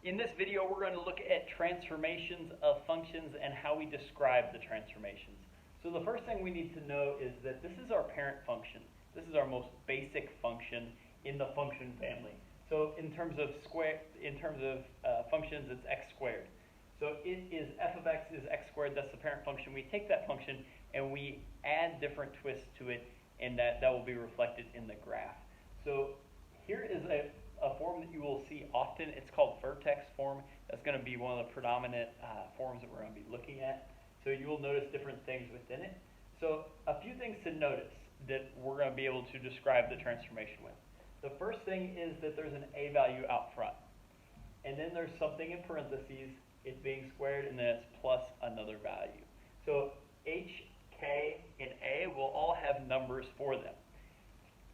In this video, we're going to look at transformations of functions and how we describe the transformations. So the first thing we need to know is that this is our parent function. This is our most basic function in the function family. So in terms of functions, it's x squared. So it is f of x is x squared. That's the parent function. We take that function and we add different twists to it, and that will be reflected in the graph. So here is a form that you will see often. It's called vertex form. That's going to be one of the predominant forms that we're going to be looking at. So you will notice different things within it. So a few things to notice that we're going to be able to describe the transformation with. The first thing is that there's an a value out front. And then there's something in parentheses, it's being squared, and then it's plus another value. So h, k, and a will all have numbers for them.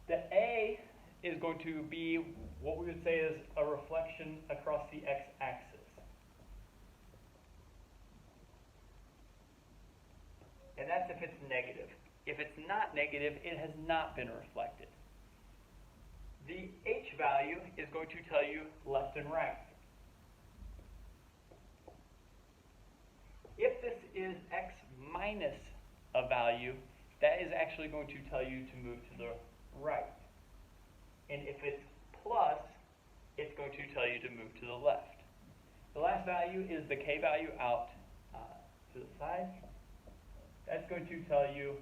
The a is going to be what we would say is a reflection across the x-axis. And that's if it's negative. If it's not negative, it has not been reflected. The h value is going to tell you left and right. If this is x minus a value, that is actually going to tell you to move to the right. And if it's plus, it's going to tell you to move to the left. The last value is the k value out to the side. That's going to tell you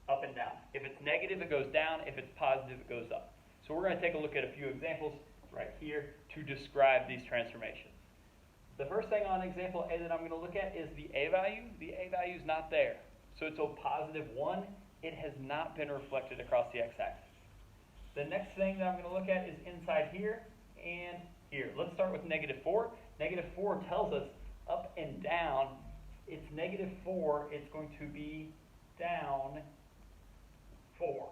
up and down. If it's negative, it goes down. If it's positive, it goes up. So we're going to take a look at a few examples right here to describe these transformations. The first thing on example A that I'm going to look at is the a value. The a value is not there. So it's a positive 1. It has not been reflected across the x-axis. The next thing that I'm going to look at is inside here and here. Let's start with negative 4. Negative 4 tells us up and down. It's negative 4. It's going to be down 4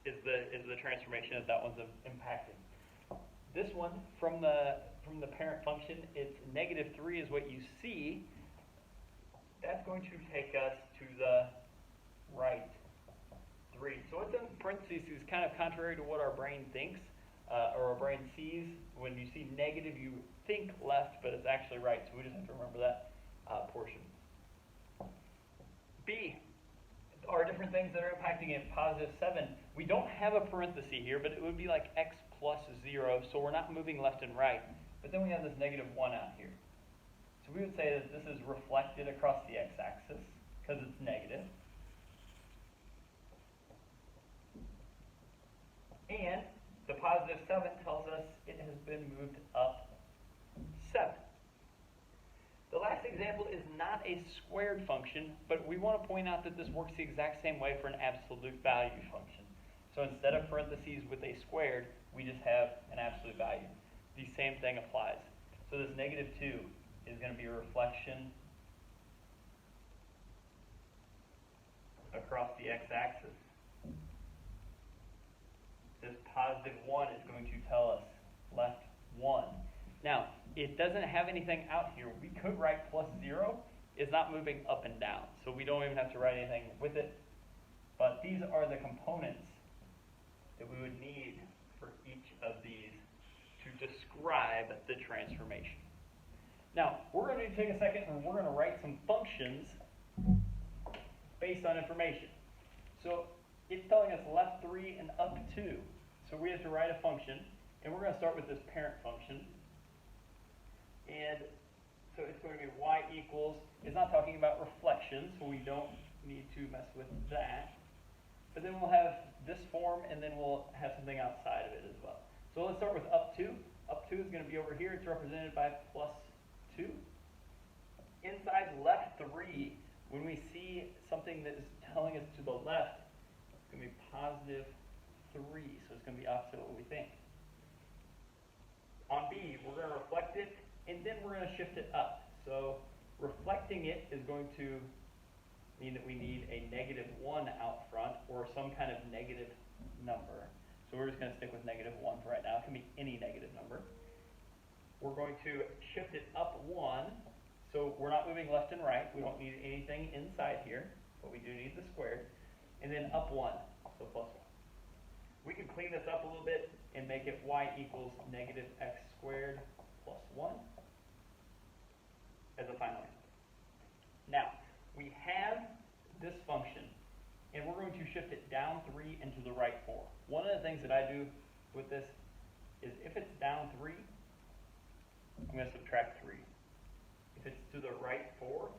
is the transformation that one's impacting. This one from the parent function, it's negative 3 is what you see. That's going to take us to the right 3. So what's in parentheses is kind of contrary to what our brain thinks or our brain sees. When you see negative, you think left, but it's actually right. So we just have to remember that portion. B are different things that are impacting it. Positive 7. We don't have a parenthesis here, but it would be like x plus 0, so we're not moving left and right. But then we have this negative 1 out here. So we would say that this is reflected across the x-axis because it's negative. And the positive 7 tells us it has been moved up 7. The last example is not a squared function, but we want to point out that this works the exact same way for an absolute value function. So instead of parentheses with a squared, we just have an absolute value. The same thing applies. So this negative 2 is going to be a reflection across the x-axis. This positive 1 is going to tell us left 1. Now, it doesn't have anything out here. We could write plus 0. It's not moving up and down, so we don't even have to write anything with it. But these are the components that we would need for each of these to describe the transformation. Now, we're going to take a second and we're going to write some functions based on information. So it's telling us left 3 and up 2. So we have to write a function, and we're going to start with this parent function. And so it's going to be y equals, it's not talking about reflection, so we don't need to mess with that. But then we'll have this form, and then we'll have something outside of it as well. So let's start with up 2. Up 2 is going to be over here. It's represented by plus 2. Inside left 3, when we see something that is telling us to the left, it's going to be positive 3. So it's going to be opposite of what we think. On B, we're going to reflect it, and then we're going to shift it up. So reflecting it is going to mean that we need a negative 1 out front or some kind of negative number. So we're just going to stick with negative 1 for right now. It can be any negative number. We're going to shift it up 1. So we're not moving left and right. We don't need anything inside here, but we do need the squared. And then up 1, so plus 1. We can clean this up a little bit. and make it y equals negative x squared plus 1 as a final answer. Now, we have this function, and we're going to shift it down 3 and to the right 4. One of the things that I do with this is if it's down 3, I'm going to subtract 3. If it's to the right 4,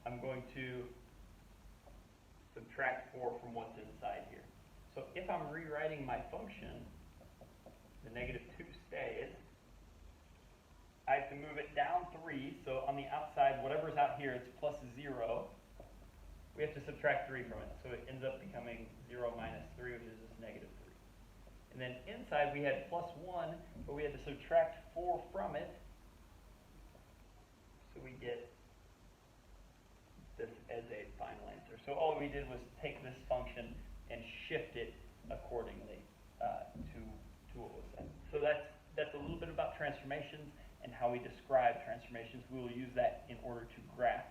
I'm going to subtract 4 from what's inside here. So if I'm rewriting my function, the negative 2 stays. I have to move it down 3, so on the outside, whatever's out here, it's plus 0. We have to subtract 3 from it, so it ends up becoming 0 minus 3, which is just negative 3. And then inside, we had plus 1, but we had to subtract 4 from it, so we get this as a final answer. So all we did was take this function and shift it accordingly to what was said. So that's a little bit about transformations and how we describe transformations. We will use that in order to graph